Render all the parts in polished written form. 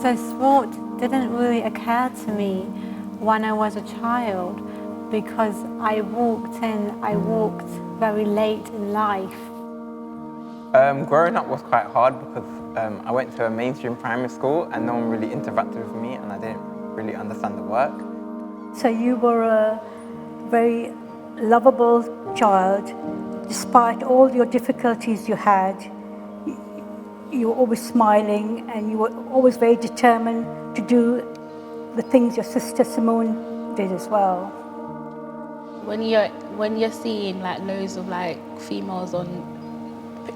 So sport didn't really occur to me when I was a child because I walked very late in life. Growing up was quite hard because I went to a mainstream primary school and no one really interacted with me and I didn't really understand the work. So you were a very lovable child. Despite all your difficulties you had, you were always smiling and you were always very determined to do the things your sister Simone did as well. When you're seeing like loads of like females on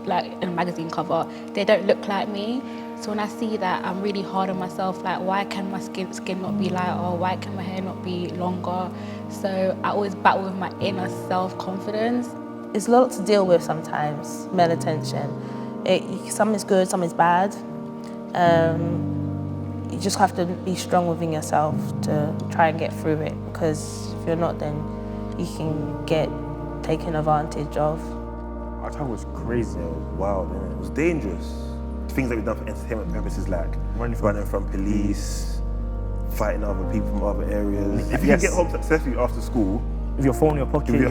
like in a magazine cover, they don't look like me. So when I see that, I'm really hard on myself, like why can my skin not be lighter, why can my hair not be longer? So I always battle with my inner self-confidence. It's a lot to deal with sometimes, male attention. Some is good, some is bad. You just have to be strong within yourself to try and get through it, because if you're not, then you can get taken advantage of. Our time was crazy. It was wild, innit? It was dangerous. Things that we've done for entertainment purposes, like running from police, fighting other people from other areas. If you can get home successfully after school, with your phone in your pocket, your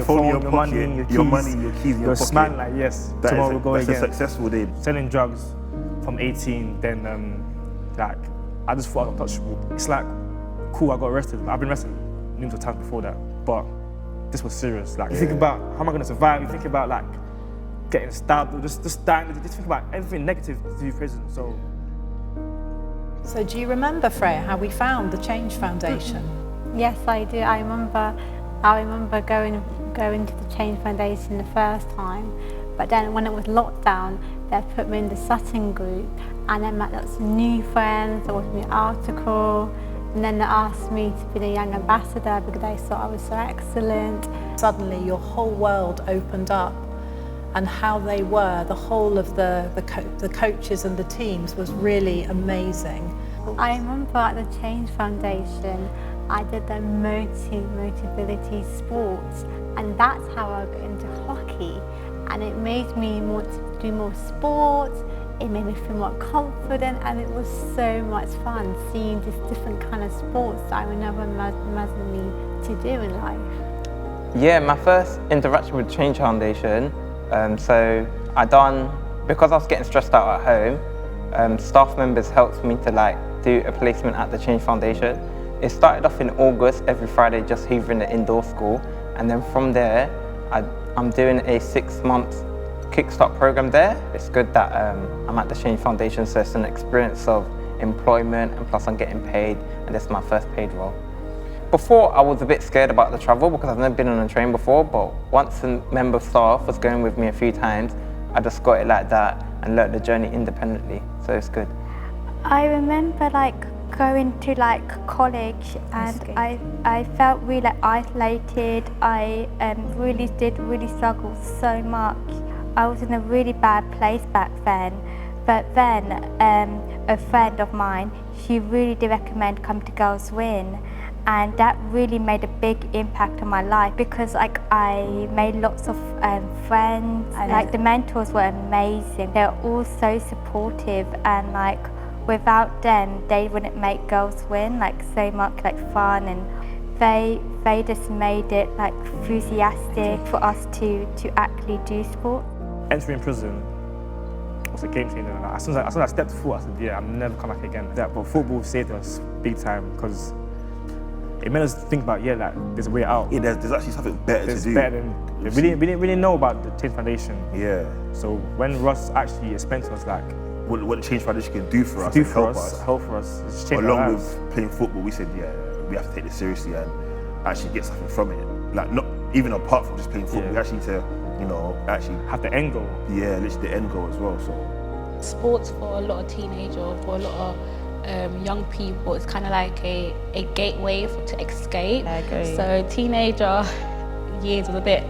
money in your keys, your keys in your you're pocket. smiling like, yes, tomorrow we'll go again. That's a successful day. Selling drugs from 18, then like, I just thought I got touchable. It's like, cool, I got arrested. I've been arrested numerous times before that, but this was serious. Like, you think about how am I gonna survive? You think about like getting stabbed, or just dying. Just think about everything negative to do prison. So do you remember, Freya, how we found the Change Foundation? Yes, I do. I remember going to the Change Foundation the first time, but then when it was lockdown, they put me in the Sutton group, and I met lots of new friends. I wrote me an article, and then they asked me to be the young ambassador because they thought I was so excellent. Suddenly your whole world opened up, and how they were, the whole of the coaches and the teams was really amazing. I remember at the Change Foundation, I did the mobility sports, and that's how I got into hockey. And it made me want to do more sports, it made me feel more confident, and it was so much fun seeing this different kind of sports that I would never imagine me to do in life. Yeah, my first interaction with Change Foundation, so because I was getting stressed out at home, staff members helped me to like do a placement at the Change Foundation. It started off in August, every Friday, just here in the indoor school, and then from there, I'm doing a 6-month kickstart program there. It's good that I'm at the Change Foundation, so it's an experience of employment, and plus I'm getting paid, and this is my first paid role. Before, I was a bit scared about the travel because I've never been on a train before, but once a member of staff was going with me a few times, I just got it like that and learnt the journey independently, so it's good. I remember like going to like college, and I felt really isolated. I really did struggle so much. I was in a really bad place back then, but then a friend of mine, she really did recommend come to Girls Win, and that really made a big impact on my life because like I made lots of friends, and like the mentors were amazing. They were all so supportive, and like without them they wouldn't make Girls Win like so much like fun, and they just made it like enthusiastic for us to actually do sport. Entering prison was a game changer. As soon as I stepped foot, I said, yeah, I'm never come back again. But football saved us big time because it made us think about, yeah, like there's a way out. Yeah, there's actually something better to do. Better than, we didn't really know about the Change Foundation. Yeah. So when Russ actually explained to us like what the Change Foundation can do for us, help for us, it's changed along our lives. with playing football, we said, yeah, we have to take this seriously and actually get something from it. Like not even apart from just playing football, we actually need to, you know, actually have the end goal. Yeah, literally the end goal as well. So sports for a lot of teenagers, for a lot of young people, it's kind of like a gateway to escape. I agree. So teenager years was a bit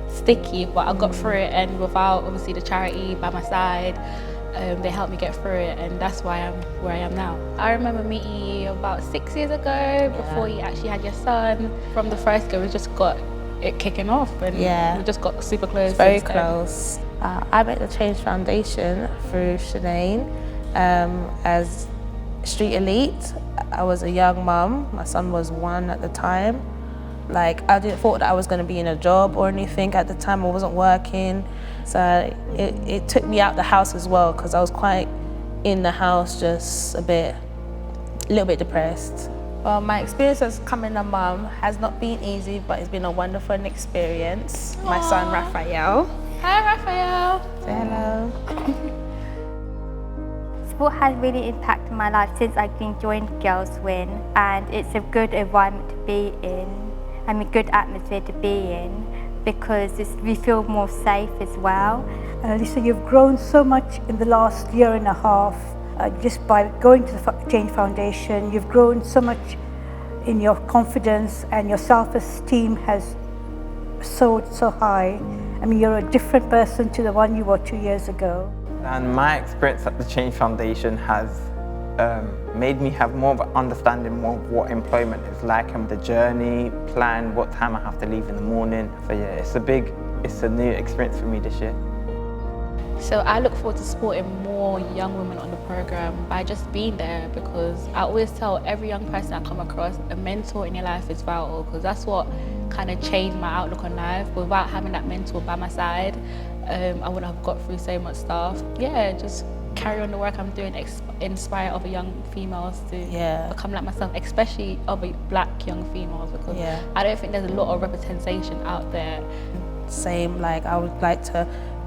sticky, but I got through it, and without obviously the charity by my side, they helped me get through it, and that's why I'm where I am now. I remember meeting you about 6 years ago, before you actually had your son. From the first go, we just got it kicking off, and we just got super close. Very close. I met the Change Foundation through Sinead, as street elite. I was a young mum. My son was 1 at the time. Like, I didn't thought that I was going to be in a job or anything at the time. I wasn't working. So it took me out the house as well, because I was quite in the house, just a little bit depressed. Well, my experience as becoming a mum has not been easy, but it's been a wonderful experience. Aww. My son, Raphael. Hi, Raphael. Say hello. Sport has really impacted my life since I've been joined Girls Win, and it's a good environment to be in, and a good atmosphere to be in, because we feel more safe as well. Lisa, you've grown so much in the last year and a half. Just by going to the Change Foundation, you've grown so much in your confidence, and your self-esteem has soared so high. I mean, you're a different person to the one you were 2 years ago. And my experience at the Change Foundation has made me have more of an understanding more of what employment is like, and the journey, plan, what time I have to leave in the morning. So yeah, it's a new experience for me this year. So I look forward to supporting more young women on the program by just being there, because I always tell every young person I come across, a mentor in your life is vital, because that's what kind of changed my outlook on life. Without having that mentor by my side, I wouldn't have got through so much stuff. Yeah, just carry on the work I'm doing, inspire other young females to become like myself, especially other black young females, because I don't think there's a lot of representation out there. Same, like I would like to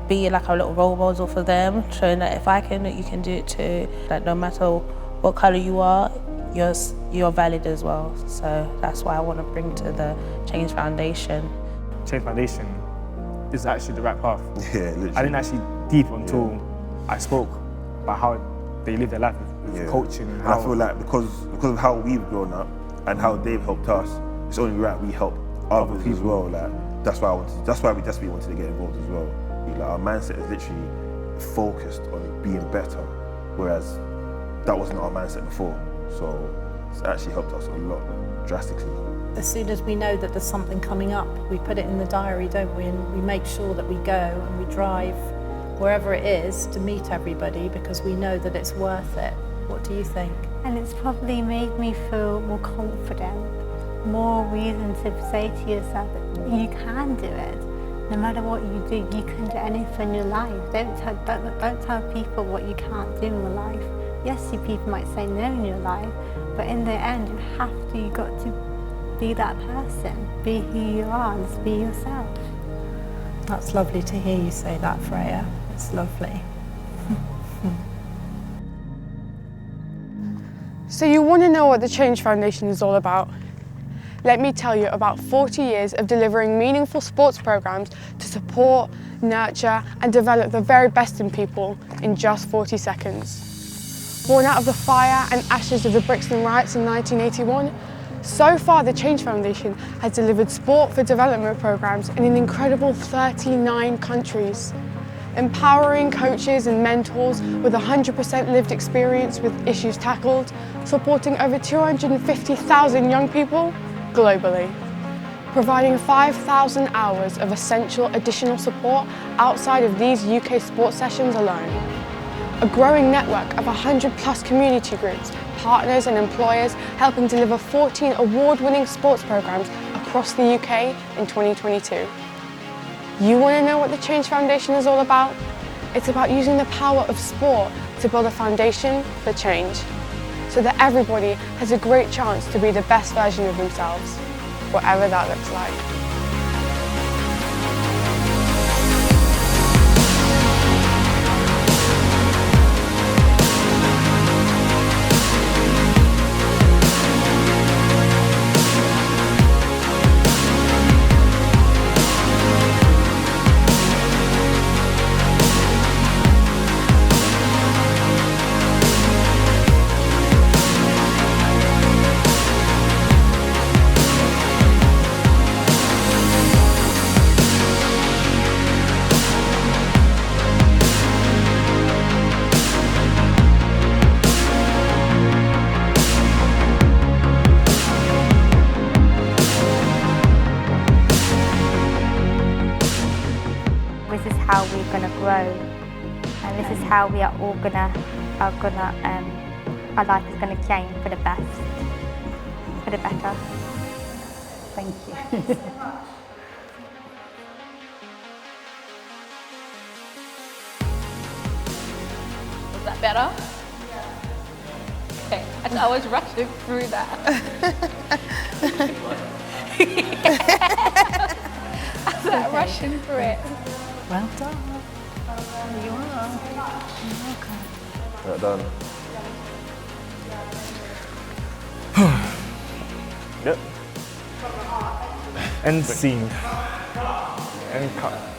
be like a little role model for them, showing that if I can, you can do it too. That no matter what colour you are, you're valid as well. So that's why I want to bring to the Change Foundation. Change Foundation is actually the right path. Yeah, literally. I didn't actually deep until I spoke about how they live their life with coaching. And I feel like because of how we've grown up and how they've helped us, it's only right we help others as well. Like that's why we desperately wanted to get involved as well. Like, our mindset is literally focused on being better, whereas that wasn't our mindset before. So it's actually helped us a lot, drastically. As soon as we know that there's something coming up, we put it in the diary, don't we? And we make sure that we go and we drive wherever it is to meet everybody, because we know that it's worth it. What do you think? And it's probably made me feel more confident, more reason to say to yourself that you can do it. No matter what you do, you can do anything in your life. Don't tell people what you can't do in your life. Yes, people might say no in your life, but in the end, you've got to be that person. Be who you are and just be yourself. That's lovely to hear you say that, Freya. It's lovely. So you want to know what the Change Foundation is all about? Let me tell you about 40 years of delivering meaningful sports programs to support, nurture and develop the very best in people in just 40 seconds. Born out of the fire and ashes of the Brixton riots in 1981, so far the Change Foundation has delivered sport for development programs in an incredible 39 countries, empowering coaches and mentors with 100% lived experience with issues tackled, supporting over 250,000 young people globally, providing 5,000 hours of essential additional support outside of these UK sports sessions alone. A growing network of 100+ community groups, partners and employers helping deliver 14 award-winning sports programs across the UK in 2022. You want to know what the Change Foundation is all about? It's about using the power of sport to build a foundation for change, so that everybody has a great chance to be the best version of themselves, whatever that looks like. This is how we're gonna grow, and this is how we are all gonna our life is going to change for the best, for the better. Thank you. Was that better? Okay, I was rushing through that. I was like rushing through it. Well done. There you are. You're welcome. Right, done. Yep. End scene. End cut.